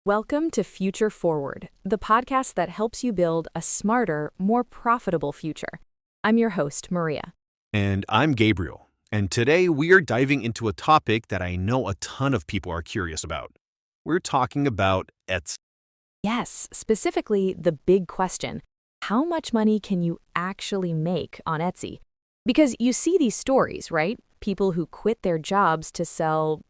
Welcome to Future Forward, the podcast that helps you build a smarter, more profitable future. I'm your host, Maria. And I'm Gabriel. And today we are diving into a topic that I know a ton of people are curious about. We're talking about Etsy. Yes, specifically the big question, how much money can you actually make on Etsy? Because you see these stories, right? People who quit their jobs to sell,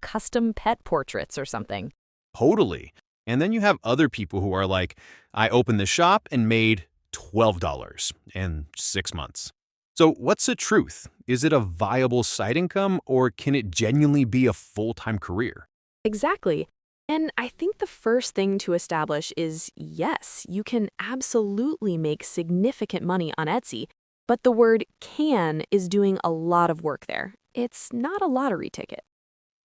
custom pet portraits or something. Totally. And then you have other people who are like, I opened the shop and made $12 in 6 months. So what's the truth? Is it a viable side income or can it genuinely be a full-time career? Exactly. And I think the first thing to establish is yes, you can absolutely make significant money on Etsy, but the word can is doing a lot of work there. It's not a lottery ticket.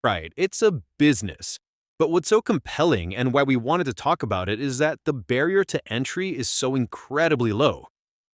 Right, it's a business. But what's so compelling and why we wanted to talk about it is that the barrier to entry is so incredibly low.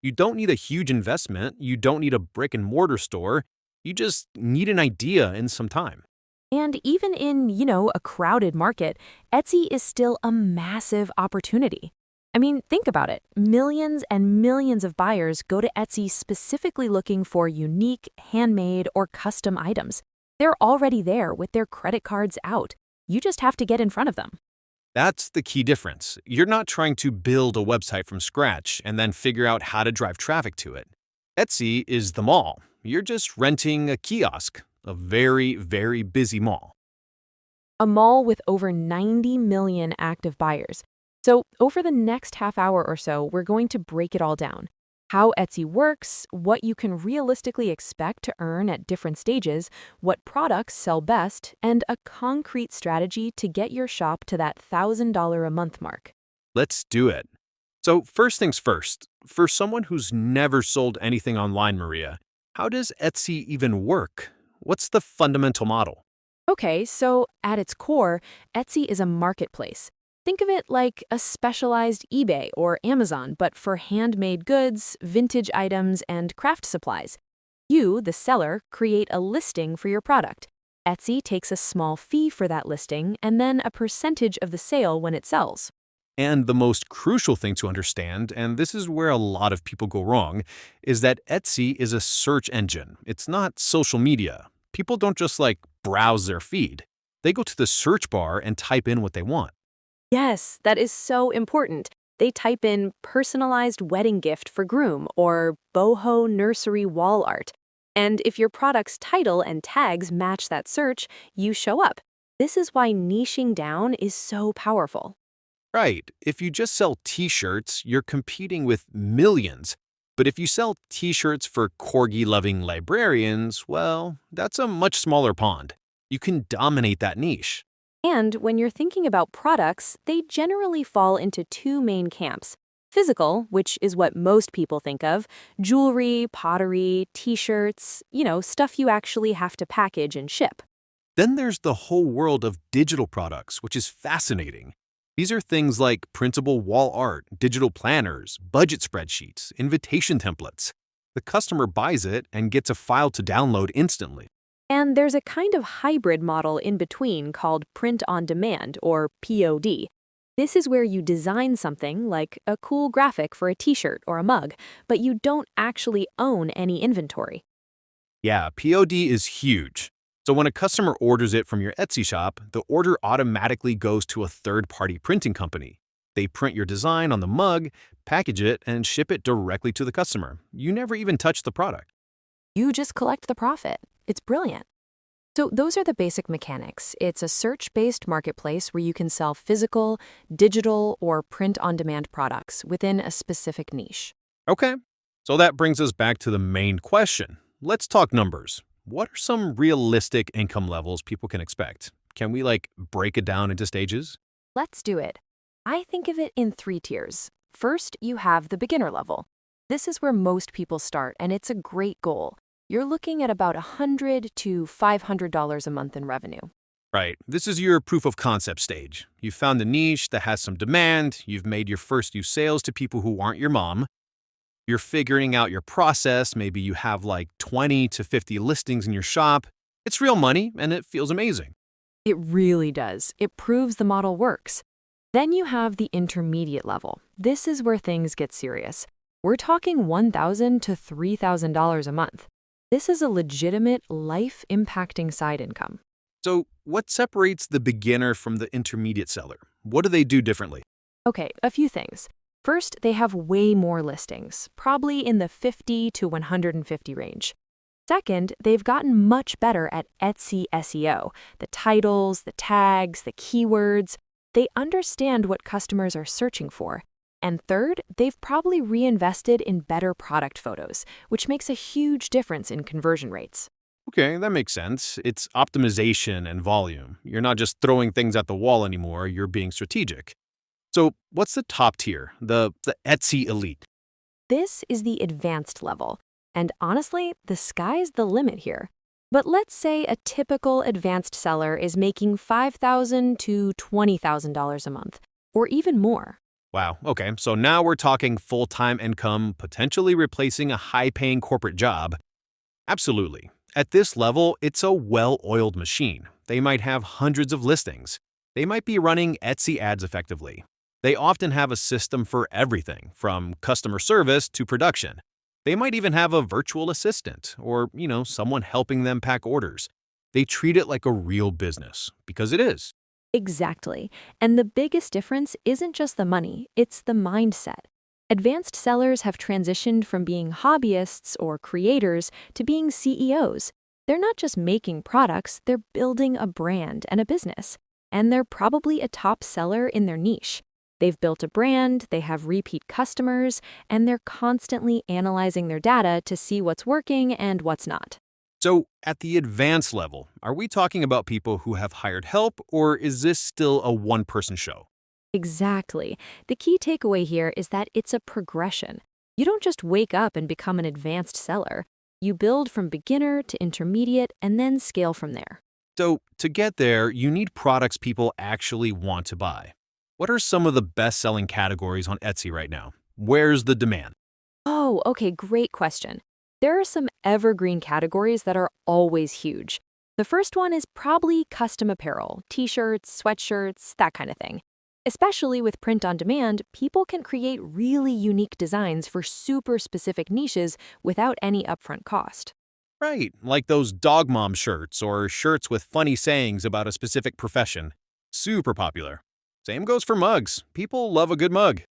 You don't need a huge investment, you don't need a brick and mortar store, you just need an idea and some time. And even in, a crowded market, Etsy is still a massive opportunity. I mean, think about it. Millions and millions of buyers go to Etsy specifically looking for unique, handmade, or custom items. They're already there with their credit cards out. You just have to get in front of them. That's the key difference. You're not trying to build a website from scratch and then figure out how to drive traffic to it. Etsy is the mall. You're just renting a kiosk, a very, very busy mall. A mall with over 90 million active buyers. So, over the next half hour or so, we're going to break it all down. How Etsy works, what you can realistically expect to earn at different stages, what products sell best, and a concrete strategy to get your shop to that $1,000 a month mark. Let's do it. So, first things first, for someone who's never sold anything online, Maria, how does Etsy even work? What's the fundamental model? Okay, so at its core, Etsy is a marketplace. Think of it like a specialized eBay or Amazon, but for handmade goods, vintage items, and craft supplies. You, the seller, create a listing for your product. Etsy takes a small fee for that listing and then a percentage of the sale when it sells. And the most crucial thing to understand, and this is where a lot of people go wrong, is that Etsy is a search engine. It's not social media. People don't just browse their feed. They go to the search bar and type in what they want. Yes, that is so important. They type in personalized wedding gift for groom or boho nursery wall art. And if your product's title and tags match that search, you show up. This is why niching down is so powerful. Right. If you just sell t-shirts, you're competing with millions. But if you sell t-shirts for corgi-loving librarians, well, that's a much smaller pond. You can dominate that niche. And when you're thinking about products, they generally fall into two main camps. Physical, which is what most people think of, jewelry, pottery, t-shirts, stuff you actually have to package and ship. Then there's the whole world of digital products, which is fascinating. These are things like printable wall art, digital planners, budget spreadsheets, invitation templates. The customer buys it and gets a file to download instantly. And there's a kind of hybrid model in between called print on demand, or POD. This is where you design something like a cool graphic for a t-shirt or a mug, but you don't actually own any inventory. Yeah, POD is huge. So when a customer orders it from your Etsy shop, the order automatically goes to a third-party printing company. They print your design on the mug, package it, and ship it directly to the customer. You never even touch the product. You just collect the profit. It's brilliant. So those are the basic mechanics. It's a search-based marketplace where you can sell physical, digital, or print-on-demand products within a specific niche. Okay, so that brings us back to the main question. Let's talk numbers. What are some realistic income levels people can expect? Can we break it down into stages? Let's do it. I think of it in 3 tiers. First, you have the beginner level. This is where most people start, and it's a great goal. You're looking at about $100 to $500 a month in revenue. Right. This is your proof of concept stage. You've found a niche that has some demand. You've made your first few sales to people who aren't your mom. You're figuring out your process. Maybe you have 20 to 50 listings in your shop. It's real money and it feels amazing. It really does. It proves the model works. Then you have the intermediate level. This is where things get serious. We're talking $1,000 to $3,000 a month. This is a legitimate, life-impacting side income. So, what separates the beginner from the intermediate seller? What do they do differently? Okay, a few things. First, they have way more listings, probably in the 50 to 150 range. Second, they've gotten much better at Etsy SEO, the titles, the tags, the keywords. They understand what customers are searching for. And third, they've probably reinvested in better product photos, which makes a huge difference in conversion rates. Okay, that makes sense. It's optimization and volume. You're not just throwing things at the wall anymore, you're being strategic. So, what's the top tier, the Etsy elite? This is the advanced level. And honestly, the sky's the limit here. But let's say a typical advanced seller is making $5,000 to $20,000 a month, or even more. Wow, okay, so now we're talking full time income, potentially replacing a high paying corporate job. Absolutely. At this level, it's a well oiled machine. They might have hundreds of listings. They might be running Etsy ads effectively. They often have a system for everything, from customer service to production. They might even have a virtual assistant or, someone helping them pack orders. They treat it like a real business, because it is. Exactly. And the biggest difference isn't just the money, it's the mindset. Advanced sellers have transitioned from being hobbyists or creators to being CEOs. They're not just making products, they're building a brand and a business. And they're probably a top seller in their niche. They've built a brand, they have repeat customers, and they're constantly analyzing their data to see what's working and what's not. So, at the advanced level, are we talking about people who have hired help, or is this still a one person show? Exactly. The key takeaway here is that it's a progression. You don't just wake up and become an advanced seller. You build from beginner to intermediate and then scale from there. So, to get there, you need products people actually want to buy. What are some of the best selling categories on Etsy right now? Where's the demand? Oh, okay, great question. There are some evergreen categories that are always huge. The first one is probably custom apparel, t-shirts, sweatshirts, that kind of thing. Especially with print on demand, people can create really unique designs for super specific niches without any upfront cost. Right, like those dog mom shirts or shirts with funny sayings about a specific profession. Super popular. Same goes for mugs. People love a good mug.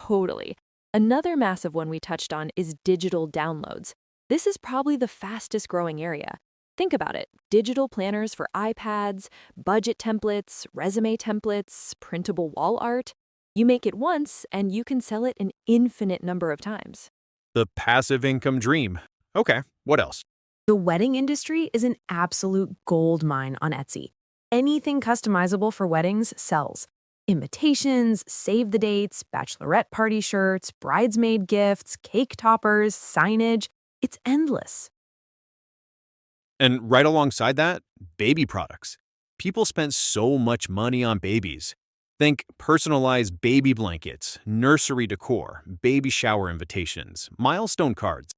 Totally. Another massive one we touched on is digital downloads. This is probably the fastest growing area. Think about it. Digital planners for iPads, budget templates, resume templates, printable wall art. You make it once and you can sell it an infinite number of times. The passive income dream. Okay, what else? The wedding industry is an absolute gold mine on Etsy. Anything customizable for weddings sells. Invitations, save the dates, bachelorette party shirts, bridesmaid gifts, cake toppers, signage. It's endless. And right alongside that, baby products. People spend so much money on babies. Think personalized baby blankets, nursery decor, baby shower invitations, milestone cards.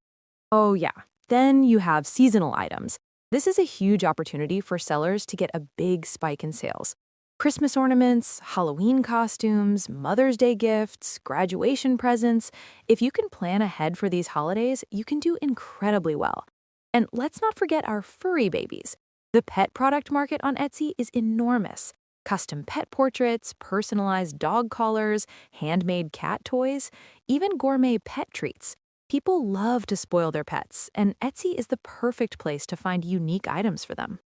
Oh, yeah. Then you have seasonal items. This is a huge opportunity for sellers to get a big spike in sales. Christmas ornaments, Halloween costumes, Mother's Day gifts, graduation presents. If you can plan ahead for these holidays, you can do incredibly well. And let's not forget our furry babies. The pet product market on Etsy is enormous. Custom pet portraits, personalized dog collars, handmade cat toys, even gourmet pet treats. People love to spoil their pets, and Etsy is the perfect place to find unique items for them.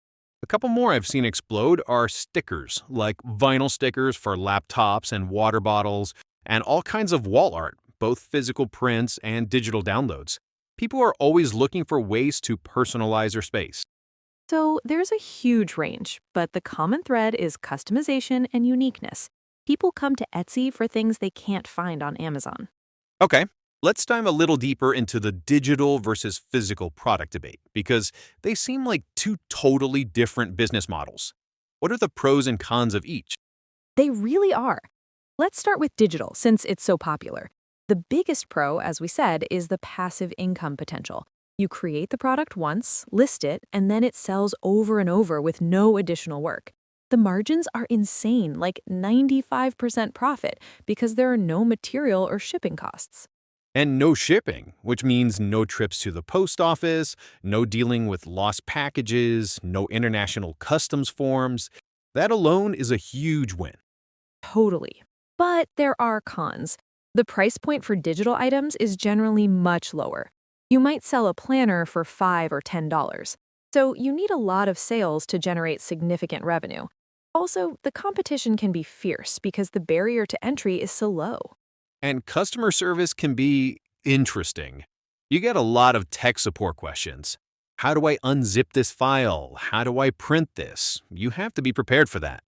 A couple more I've seen explode are stickers, like vinyl stickers for laptops and water bottles, and all kinds of wall art, both physical prints and digital downloads. People are always looking for ways to personalize their space. So there's a huge range, but the common thread is customization and uniqueness. People come to Etsy for things they can't find on Amazon. Okay, let's dive a little deeper into the digital versus physical product debate, because they seem like two totally different business models. What are the pros and cons of each? They really are. Let's start with digital, since it's so popular. The biggest pro, as we said, is the passive income potential. You create the product once, list it, and then it sells over and over with no additional work. The margins are insane, like 95% profit, because there are no material or shipping costs. And no shipping, which means no trips to the post office, no dealing with lost packages, no international customs forms. That alone is a huge win. Totally. But there are cons. The price point for digital items is generally much lower. You might sell a planner for $5 or $10. So you need a lot of sales to generate significant revenue. Also, the competition can be fierce because the barrier to entry is so low. And customer service can be interesting. You get a lot of tech support questions. How do I unzip this file? How do I print this? You have to be prepared for that.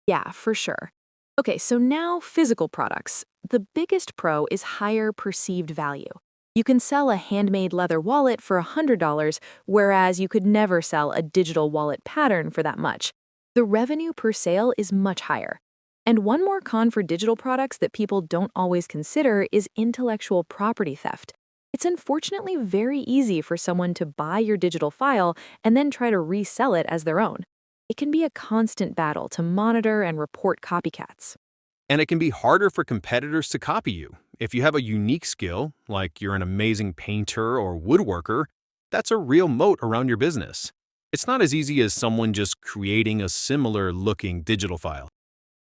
Yeah, for sure. Okay, so now physical products. The biggest pro is higher perceived value. You can sell a handmade leather wallet for $100, whereas you could never sell a digital wallet pattern for that much. The revenue per sale is much higher. And one more con for digital products that people don't always consider is intellectual property theft. It's unfortunately very easy for someone to buy your digital file and then try to resell it as their own. It can be a constant battle to monitor and report copycats. And it can be harder for competitors to copy you. If you have a unique skill, like you're an amazing painter or woodworker, that's a real moat around your business. It's not as easy as someone just creating a similar looking digital file.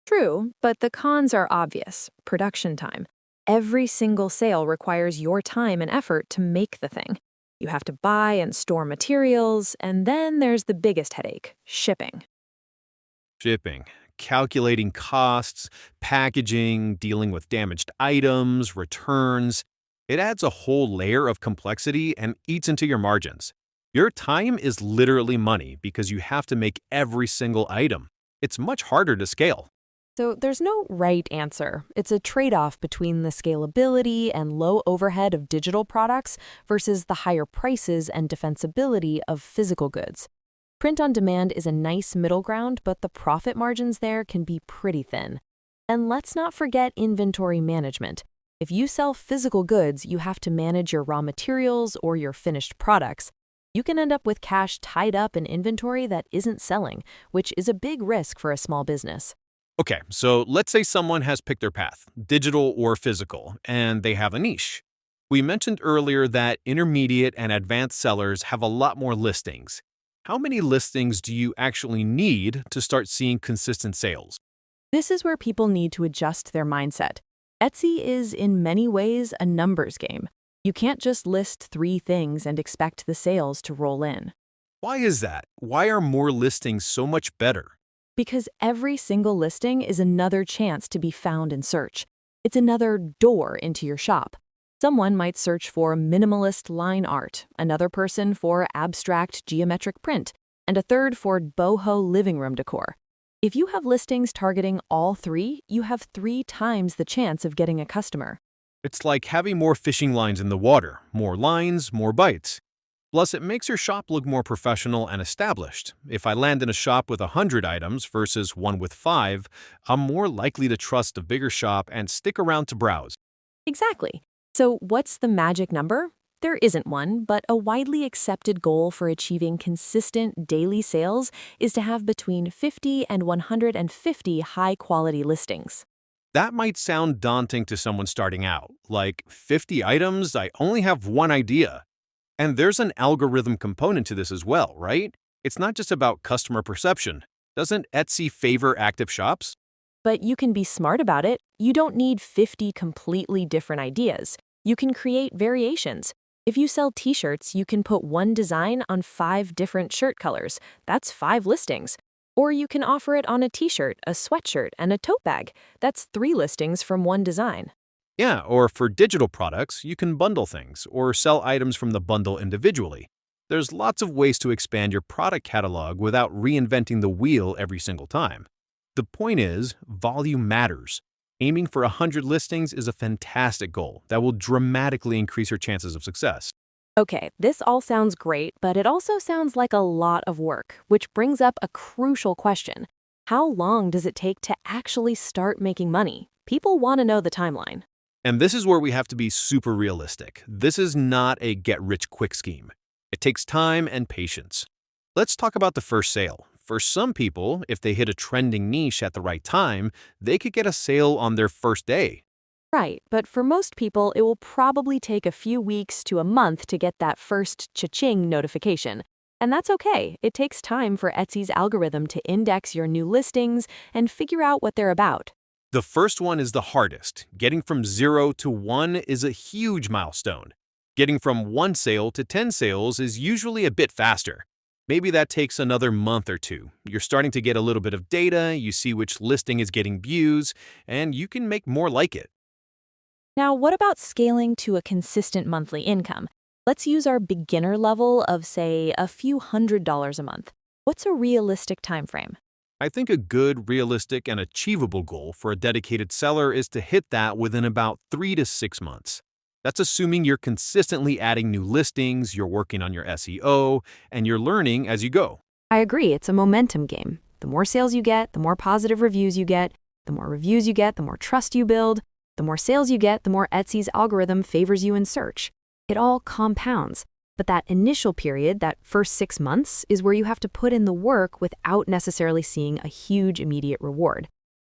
True, but the cons are obvious. Production time. Every single sale requires your time and effort to make the thing. You have to buy and store materials, and then there's the biggest headache, shipping. Shipping, calculating costs, packaging, dealing with damaged items, returns. It adds a whole layer of complexity and eats into your margins. Your time is literally money because you have to make every single item. It's much harder to scale. So there's no right answer. It's a trade-off between the scalability and low overhead of digital products versus the higher prices and defensibility of physical goods. Print on demand is a nice middle ground, but the profit margins there can be pretty thin. And let's not forget inventory management. If you sell physical goods, you have to manage your raw materials or your finished products. You can end up with cash tied up in inventory that isn't selling, which is a big risk for a small business. Okay, so let's say someone has picked their path, digital or physical, and they have a niche. We mentioned earlier that intermediate and advanced sellers have a lot more listings. How many listings do you actually need to start seeing consistent sales? This is where people need to adjust their mindset. Etsy is, in many ways, a numbers game. You can't just list 3 things and expect the sales to roll in. Why is that? Why are more listings so much better? Because every single listing is another chance to be found in search. It's another door into your shop. Someone might search for minimalist line art, another person for abstract geometric print, and a third for boho living room decor. If you have listings targeting all 3, you have 3 times the chance of getting a customer. It's like having more fishing lines in the water, more lines, more bites. Plus, it makes your shop look more professional and established. If I land in a shop with 100 items versus one with 5, I'm more likely to trust a bigger shop and stick around to browse. Exactly. So what's the magic number? There isn't one, but a widely accepted goal for achieving consistent daily sales is to have between 50 and 150 high-quality listings. That might sound daunting to someone starting out, like 50 items, I only have one idea. And there's an algorithm component to this as well, right? It's not just about customer perception. Doesn't Etsy favor active shops? But you can be smart about it. You don't need 50 completely different ideas. You can create variations. If you sell t-shirts, you can put one design on 5 different shirt colors. That's 5 listings. Or you can offer it on a t-shirt, a sweatshirt, and a tote bag. That's 3 listings from one design. Yeah, or for digital products, you can bundle things or sell items from the bundle individually. There's lots of ways to expand your product catalog without reinventing the wheel every single time. The point is, volume matters. Aiming for 100 listings is a fantastic goal that will dramatically increase your chances of success. Okay, this all sounds great, but it also sounds like a lot of work, which brings up a crucial question. How long does it take to actually start making money? People want to know the timeline. And this is where we have to be super realistic. This is not a get-rich-quick scheme. It takes time and patience. Let's talk about the first sale. For some people, if they hit a trending niche at the right time, they could get a sale on their first day. Right, but for most people, it will probably take a few weeks to a month to get that first cha-ching notification. And that's okay. It takes time for Etsy's algorithm to index your new listings and figure out what they're about. The first one is the hardest. Getting from 0 to 1 is a huge milestone. Getting from 1 sale to 10 sales is usually a bit faster. Maybe that takes another month or two. You're starting to get a little bit of data, you see which listing is getting views, and you can make more like it. Now, what about scaling to a consistent monthly income? Let's use our beginner level of, say, a few $100s a month. What's a realistic time frame? I think a good, realistic, and achievable goal for a dedicated seller is to hit that within about 3 to 6 months. That's assuming you're consistently adding new listings, you're working on your SEO, and you're learning as you go. I agree, it's a momentum game. The more sales you get, the more positive reviews you get. The more reviews you get, the more trust you build. The more sales you get, the more Etsy's algorithm favors you in search. It all compounds. But that initial period, that first 6 months, is where you have to put in the work without necessarily seeing a huge immediate reward.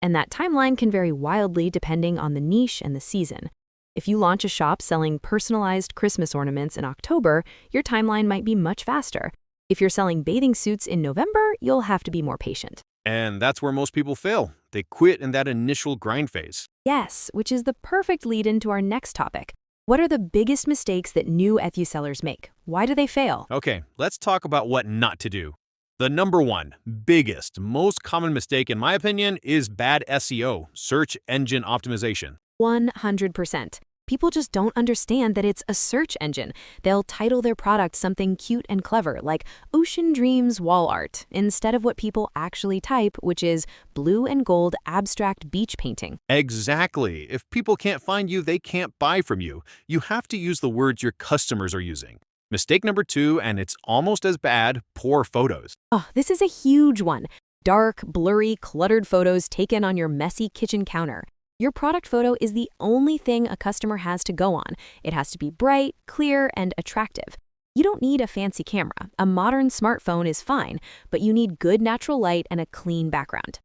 And that timeline can vary wildly depending on the niche and the season. If you launch a shop selling personalized Christmas ornaments in October, your timeline might be much faster. If you're selling bathing suits in November, you'll have to be more patient. And that's where most people fail. They quit in that initial grind phase. Yes, which is the perfect lead into our next topic. What are the biggest mistakes that new Etsy sellers make? Why do they fail? Okay, let's talk about what not to do. The number one, biggest, most common mistake, in my opinion, is bad SEO, search engine optimization. 100%. People just don't understand that it's a search engine. They'll title their product something cute and clever, like Ocean Dreams Wall Art, instead of what people actually type, which is blue and gold abstract beach painting. Exactly. If people can't find you, they can't buy from you. You have to use the words your customers are using. Mistake number 2, and it's almost as bad, poor photos. Oh, this is a huge one. Dark, blurry, cluttered photos taken on your messy kitchen counter. Your product photo is the only thing a customer has to go on. It has to be bright, clear, and attractive. You don't need a fancy camera. A modern smartphone is fine, but you need good natural light and a clean background.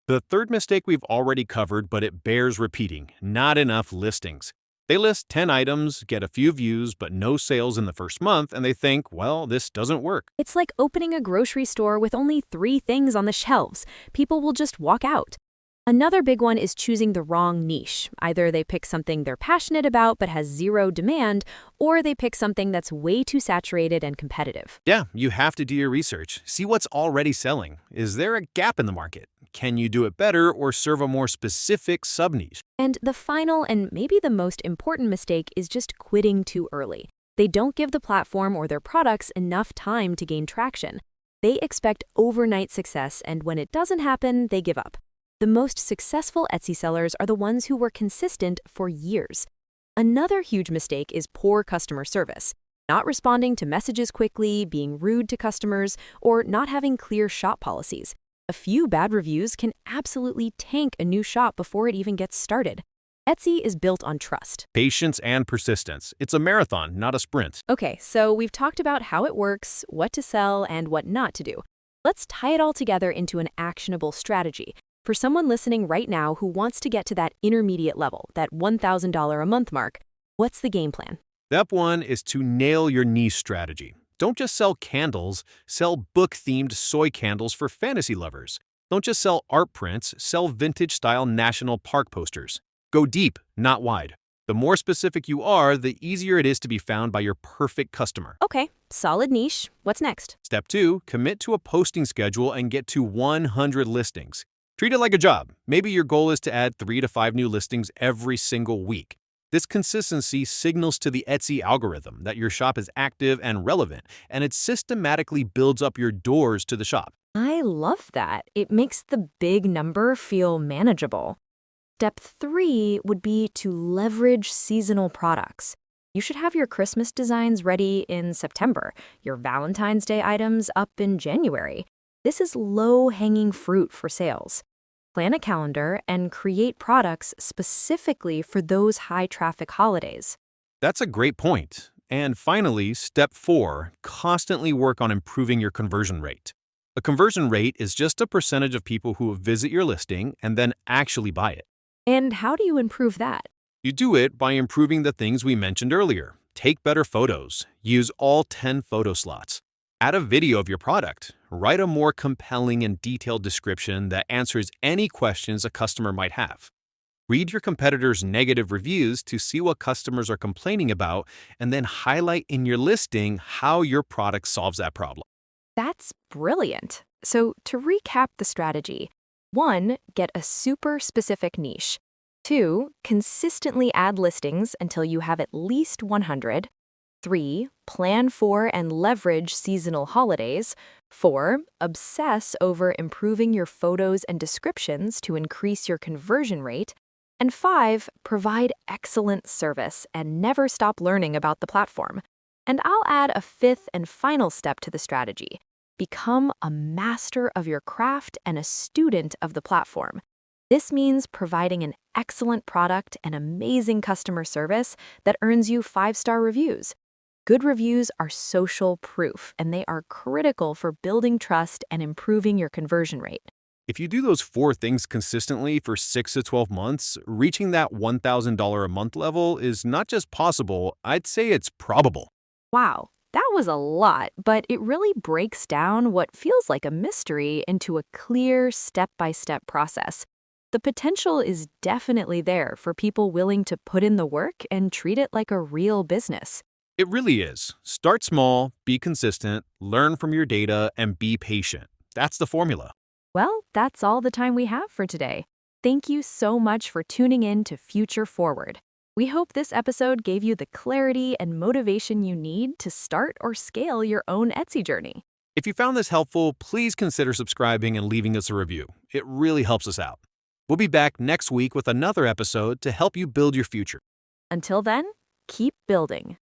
The third mistake we've already covered, but it bears repeating: not enough listings. They list 10 items, get a few views, but no sales in the first month, and they think, well, this doesn't work. It's like opening a grocery store with only 3 things on the shelves. People will just walk out. Another big one is choosing the wrong niche. Either they pick something they're passionate about but has 0 demand, or they pick something that's way too saturated and competitive. Yeah, you have to do your research. See what's already selling. Is there a gap in the market? Can you do it better or serve a more specific sub-niche? And the final and maybe the most important mistake is just quitting too early. They don't give the platform or their products enough time to gain traction. They expect overnight success, and when it doesn't happen, they give up. The most successful Etsy sellers are the ones who were consistent for years. Another huge mistake is poor customer service. Not responding to messages quickly, being rude to customers, or not having clear shop policies. A few bad reviews can absolutely tank a new shop before it even gets started. Etsy is built on trust. Patience and persistence. It's a marathon, not a sprint. Okay, so we've talked about how it works, what to sell, and what not to do. Let's tie it all together into an actionable strategy. For someone listening right now who wants to get to that intermediate level, that $1,000 a month mark, what's the game plan? Step 1 is to nail your niche strategy. Don't just sell candles, sell book-themed soy candles for fantasy lovers. Don't just sell art prints, sell vintage-style national park posters. Go deep, not wide. The more specific you are, the easier it is to be found by your perfect customer. Okay, solid niche. What's next? Step 2, commit to a posting schedule and get to 100 listings. Treat it like a job. Maybe your goal is to add 3 to 5 new listings every single week. This consistency signals to the Etsy algorithm that your shop is active and relevant, and it systematically builds up your doors to the shop. I love that. It makes the big number feel manageable. Step 3 would be to leverage seasonal products. You should have your Christmas designs ready in September, your Valentine's Day items up in January. This is low-hanging fruit for sales. Plan a calendar and create products specifically for those high-traffic holidays. That's a great point. And finally, step 4, constantly work on improving your conversion rate. A conversion rate is just a percentage of people who visit your listing and then actually buy it. And how do you improve that? You do it by improving the things we mentioned earlier. Take better photos. Use all 10 photo slots. Add a video of your product. Write a more compelling and detailed description that answers any questions a customer might have. Read your competitors' negative reviews to see what customers are complaining about, and then highlight in your listing how your product solves that problem. That's brilliant. So, to recap the strategy: 1. Get a super specific niche. 2. Consistently add listings until you have at least 100. 3. Plan for and leverage seasonal holidays. 4. Obsess over improving your photos and descriptions to increase your conversion rate. And 5. Provide excellent service and never stop learning about the platform. And I'll add a 5th and final step to the strategy: become a master of your craft and a student of the platform. This means providing an excellent product and amazing customer service that earns you 5-star reviews. Good reviews are social proof, and they are critical for building trust and improving your conversion rate. If you do those 4 things consistently for 6 to 12 months, reaching that $1,000 a month level is not just possible, I'd say it's probable. Wow, that was a lot, but it really breaks down what feels like a mystery into a clear step-by-step process. The potential is definitely there for people willing to put in the work and treat it like a real business. It really is. Start small, be consistent, learn from your data, and be patient. That's the formula. Well, that's all the time we have for today. Thank you so much for tuning in to Future Forward. We hope this episode gave you the clarity and motivation you need to start or scale your own Etsy journey. If you found this helpful, please consider subscribing and leaving us a review. It really helps us out. We'll be back next week with another episode to help you build your future. Until then, keep building.